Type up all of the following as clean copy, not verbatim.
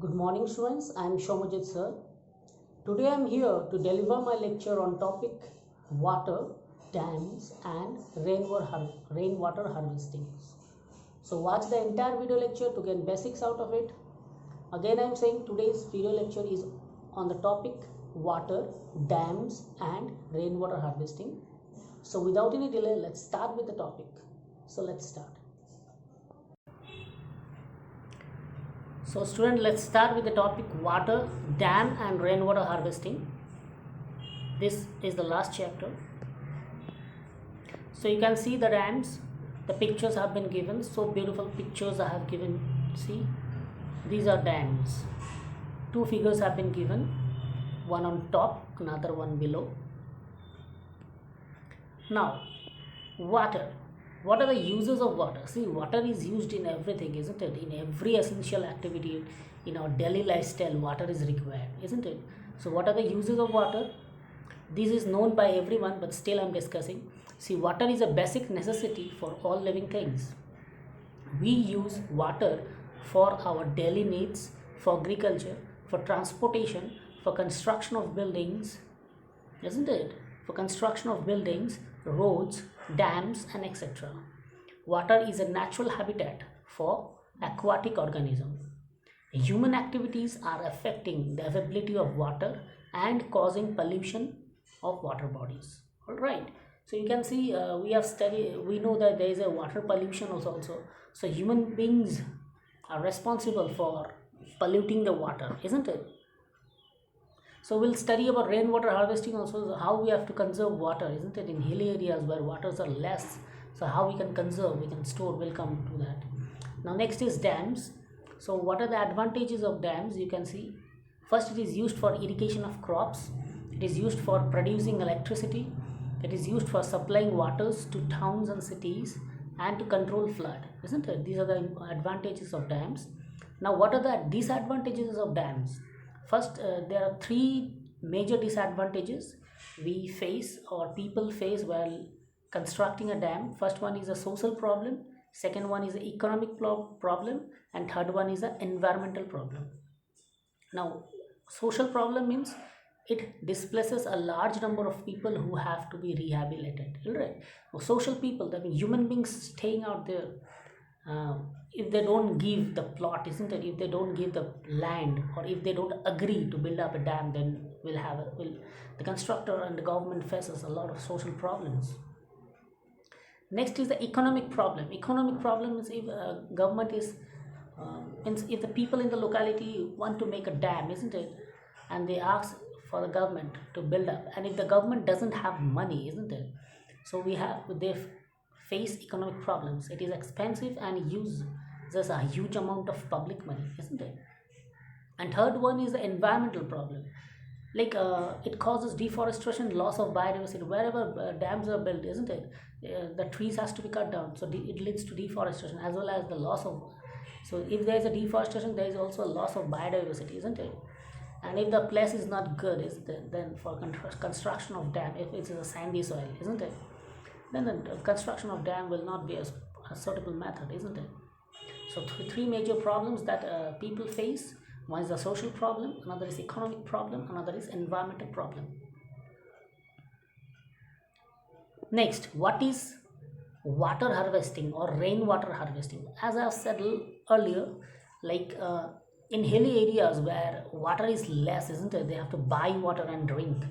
Good morning students, I am Shomajit sir. Today I am here to deliver my lecture on topic water, dams and rainwater harvesting. So watch the entire video lecture to get basics out of it. Again I am saying today's video lecture is on the topic water, dams and rainwater harvesting. So without any delay, let's start with the topic. So let's start. So student, let's start with the topic water, dam and rainwater harvesting. This is the last chapter. So you can see the dams, the pictures have been given, so beautiful pictures I have given. See, these are dams. Two figures have been given, one on top, another one below. Now, water. What are the uses of water? See, water is used in everything, isn't it? In every essential activity in our daily lifestyle, water is required, isn't it? So what are the uses of water? This is known by everyone, but still I'm discussing. See, water is a basic necessity for all living things. We use water for our daily needs, for agriculture, for transportation, for construction of buildings, isn't it? For construction of buildings, roads, dams and etc. Water is a natural habitat for aquatic organisms. Human activities are affecting the availability of water and causing pollution of water bodies. All right. So you can see we know that there is a water pollution also. So human beings are responsible for polluting the water, isn't it? So we'll study about rainwater harvesting also, how we have to conserve water, isn't it? In hilly areas where waters are less, so how we can conserve, we can store, we'll come to that. Now next is dams. So what are the advantages of dams? You can see, first it is used for irrigation of crops, it is used for producing electricity, it is used for supplying waters to towns and cities and to control flood, isn't it? These are the advantages of dams. Now what are the disadvantages of dams? First, there are three major disadvantages we face or people face while constructing a dam. First one is a social problem, second one is an economic problem, and third one is an environmental problem. Now, social problem means it displaces a large number of people who have to be rehabilitated, right? Social people, that means human beings staying out there, if they don't give the plot, isn't it? If they don't give the land, or if they don't agree to build up a dam, then the constructor and the government faces a lot of social problems. Next is the economic problem. Economic problem is if government is means if the people in the locality want to make a dam, isn't it? And they ask for the government to build up, and if the government doesn't have money, isn't it? So they face economic problems. It is expensive and uses a huge amount of public money, isn't it? And third one is the environmental problem. Like it causes deforestation, loss of biodiversity. Wherever dams are built, isn't it? The trees has to be cut down, so it leads to deforestation as well as the loss of. So if there is a deforestation, there is also a loss of biodiversity, isn't it? And if the place is not good, isn't it? Then for construction of dam, if it is a sandy soil, isn't it? Then the construction of dam will not be a suitable method, isn't it? So three major problems that people face. One is the social problem, another is economic problem, another is environmental problem. Next, what is water harvesting or rainwater harvesting? As I have said earlier, like in hilly areas where water is less, isn't it? They have to buy water and drink.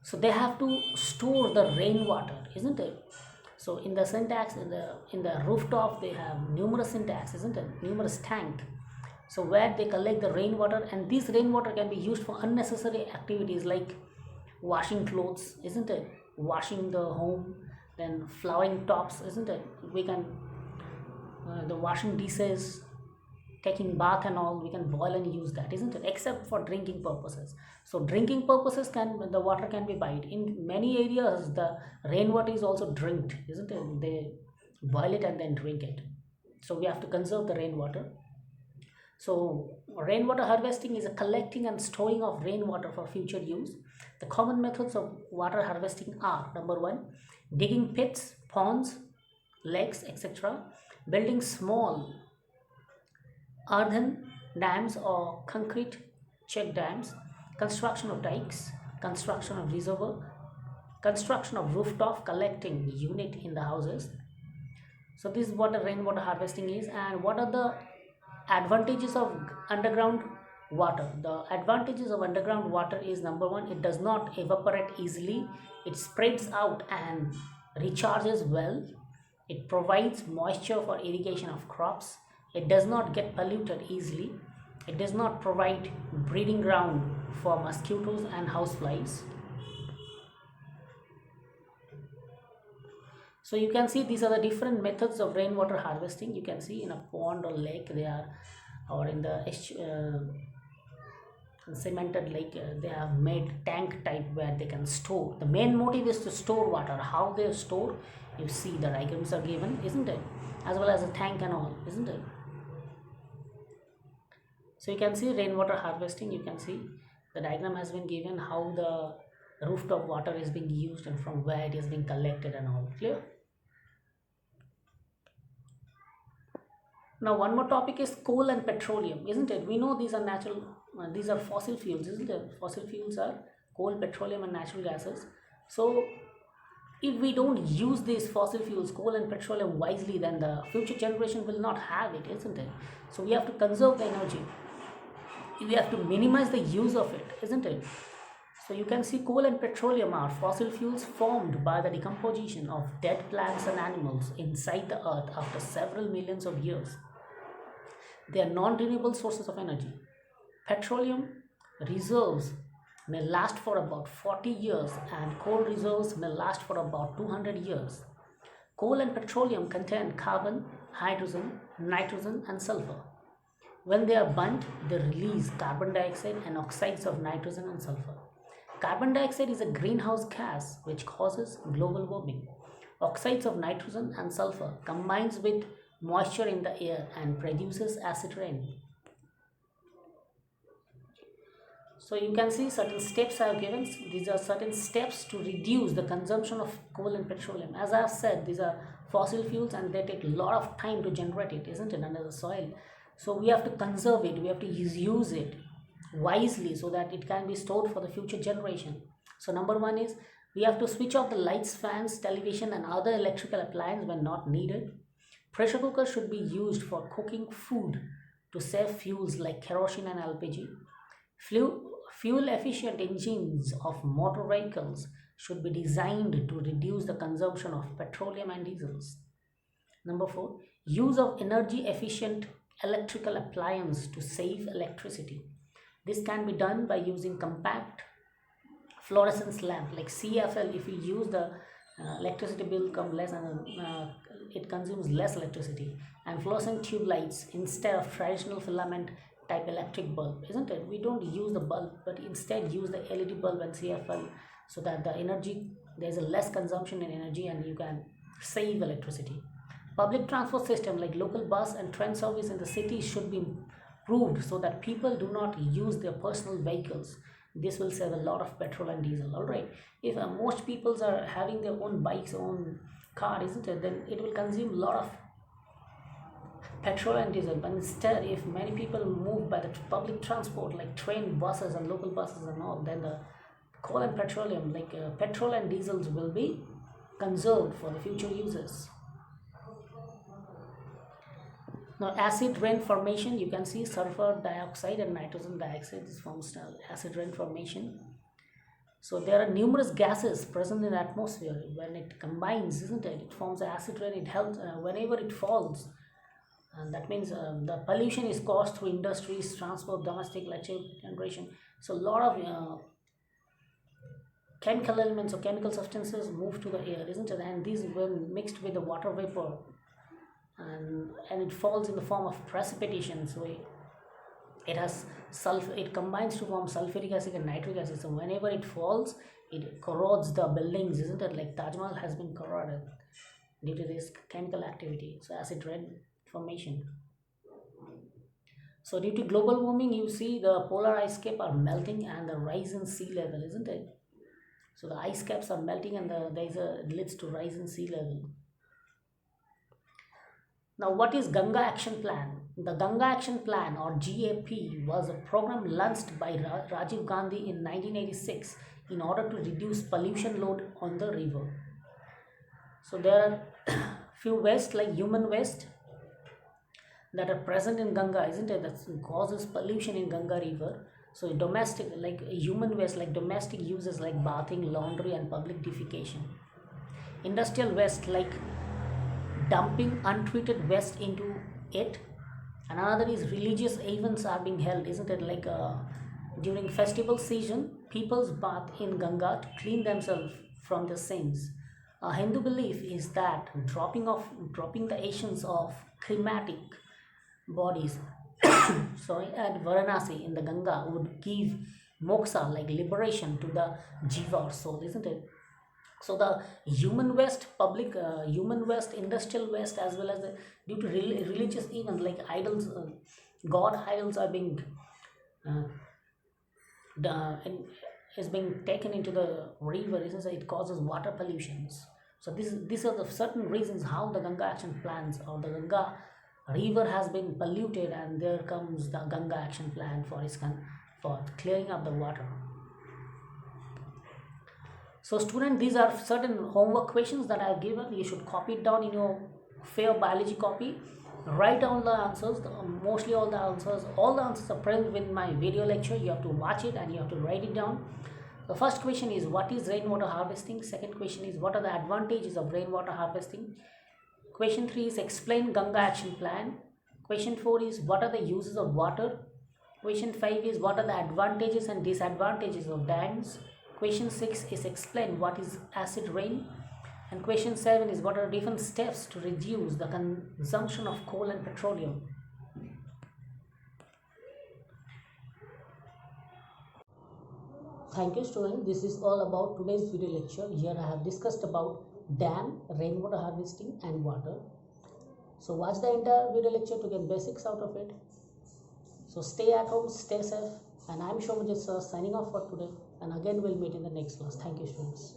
So they have to store the rainwater, isn't it? So in the syntax, in the rooftop, they have numerous syntax, isn't it? Numerous tank. So where they collect the rainwater, and this rainwater can be used for unnecessary activities like washing clothes, isn't it? Washing the home, then flowering tops, isn't it? We can the washing dishes, taking bath and all, we can boil and use that, isn't it? Except for drinking purposes. So drinking purposes, the water can be bought. In many areas the rainwater is also drinked, isn't it? They boil it and then drink it. So we have to conserve the rainwater. So rainwater harvesting is a collecting and storing of rainwater for future use. The common methods of water harvesting are: number one, digging pits, ponds, lakes, etc., building small earthen Dams or concrete check dams, construction of dikes, construction of reservoir, construction of rooftop collecting unit in the houses. So this is what the rainwater harvesting is. And what are the advantages of underground water? The advantages of underground water is, number one, it does not evaporate easily, it spreads out and recharges well, it provides moisture for irrigation of crops, it does not get polluted easily, it does not provide breeding ground for mosquitoes and houseflies. So you can see these are the different methods of rainwater harvesting. You can see in a pond or lake they are, or in the cemented lake, they have made tank type where they can store. The main motive is to store water. How they store, you see the diagrams are given, isn't it? As well as a tank and all, isn't it? So you can see rainwater harvesting. You can see the diagram has been given, how the rooftop water is being used and from where it is being collected and all. Clear? Now one more topic is coal and petroleum, isn't it? We know these are natural, these are fossil fuels, isn't it? Fossil fuels are coal, petroleum and natural gases. So if we don't use these fossil fuels, coal and petroleum, wisely, then the future generation will not have it, isn't it? So we have to conserve the energy. We have to minimize the use of it, isn't it? So you can see coal and petroleum are fossil fuels formed by the decomposition of dead plants and animals inside the earth after several millions of years. They are non-renewable sources of energy. Petroleum reserves may last for about 40 years and coal reserves may last for about 200 years. Coal and petroleum contain carbon, hydrogen, nitrogen and sulfur. When they are burnt, they release carbon dioxide and oxides of nitrogen and sulfur. Carbon dioxide is a greenhouse gas which causes global warming. Oxides of nitrogen and sulfur combines with moisture in the air and produces acid rain. So you can see certain steps I have given. These are certain steps to reduce the consumption of coal and petroleum. As I have said, these are fossil fuels and they take a lot of time to generate it, isn't it, under the soil. So we have to conserve it, we have to use it wisely so that it can be stored for the future generation. So number one is, we have to switch off the lights, fans, television and other electrical appliances when not needed. Pressure cooker should be used for cooking food to save fuels like kerosene and LPG. Fuel efficient engines of motor vehicles should be designed to reduce the consumption of petroleum and diesels. Number 4, use of energy efficient electrical appliance to save electricity. This can be done by using compact fluorescence lamp like CFL. If you use, the electricity bill come less and it consumes less electricity. And fluorescent tube lights instead of traditional filament type electric bulb, isn't it? We don't use the bulb but instead use the LED bulb and CFL, so that the energy, there's a less consumption in energy and you can save electricity. Public transport system like local bus and train service in the city should be improved so that people do not use their personal vehicles. This will save a lot of petrol and diesel. All right, if most people are having their own bikes, own car, isn't it, then it will consume a lot of petrol and diesel. But instead, if many people move by the public transport like train, buses and local buses and all, then the coal and petroleum like petrol and diesels will be conserved for the future uses. Now acid rain formation, you can see sulfur dioxide and nitrogen dioxide, this forms acid rain formation. So there are numerous gases present in the atmosphere. When it combines, isn't it, it forms acid rain. It helps whenever it falls, and that means the pollution is caused through industries, transport, domestic electric generation. So a lot of chemical elements or chemical substances move to the air, isn't it, and these when mixed with the water vapor, and it falls in the form of precipitation. So it has sulfur, it combines to form sulfuric acid and nitric acid. So whenever it falls, it corrodes the buildings, isn't it? Like Taj Mahal has been corroded due to this chemical activity. So acid rain formation. So due to global warming, you see the polar ice cap are melting and the rise in sea level, isn't it? So the ice caps are melting and there is a leads to rise in sea level. Now, what is Ganga Action Plan? The Ganga Action Plan, or GAP, was a program launched by Rajiv Gandhi in 1986 in order to reduce pollution load on the river. So there are few waste like human waste that are present in Ganga, isn't it? That causes pollution in Ganga river. So domestic, like human waste, like domestic uses like bathing, laundry, and public defecation. Industrial waste, like dumping untreated waste into it. And another is religious events are being held, isn't it? Like during festival season, people's bath in Ganga to clean themselves from their sins. A Hindu belief is that dropping the ashes of crematic bodies sorry, at Varanasi in the Ganga would give moksha, like liberation, to the jiva or soul, isn't it? So the human waste, human waste, industrial waste, as well as the due to religious events like idols, god idols are being uh, is being taken into the river, isn't it? It causes water pollutions. So these are the certain reasons how the Ganga Action Plans, or the Ganga river has been polluted, and there comes the Ganga Action Plan for for clearing up the water. So student, these are certain homework questions that I have given. You should copy it down in your fair biology copy. Write down the answers, mostly all the answers are present in my video lecture. You have to watch it and you have to write it down. The first question is, what is rainwater harvesting? Second question is, what are the advantages of rainwater harvesting? Question 3 is, explain Ganga Action Plan. Question 4 is, what are the uses of water? Question 5 is, what are the advantages and disadvantages of dams? Question 6 is, explain what is acid rain. And question 7 is, what are different steps to reduce the consumption of coal and petroleum? Thank you student. This is all about today's video lecture. Here I have discussed about dam, rainwater harvesting and water. So watch the entire video lecture to get basics out of it. So stay at home, stay safe, and I am Shomajit sir signing off for today, and again we'll meet in the next class. Thank you students.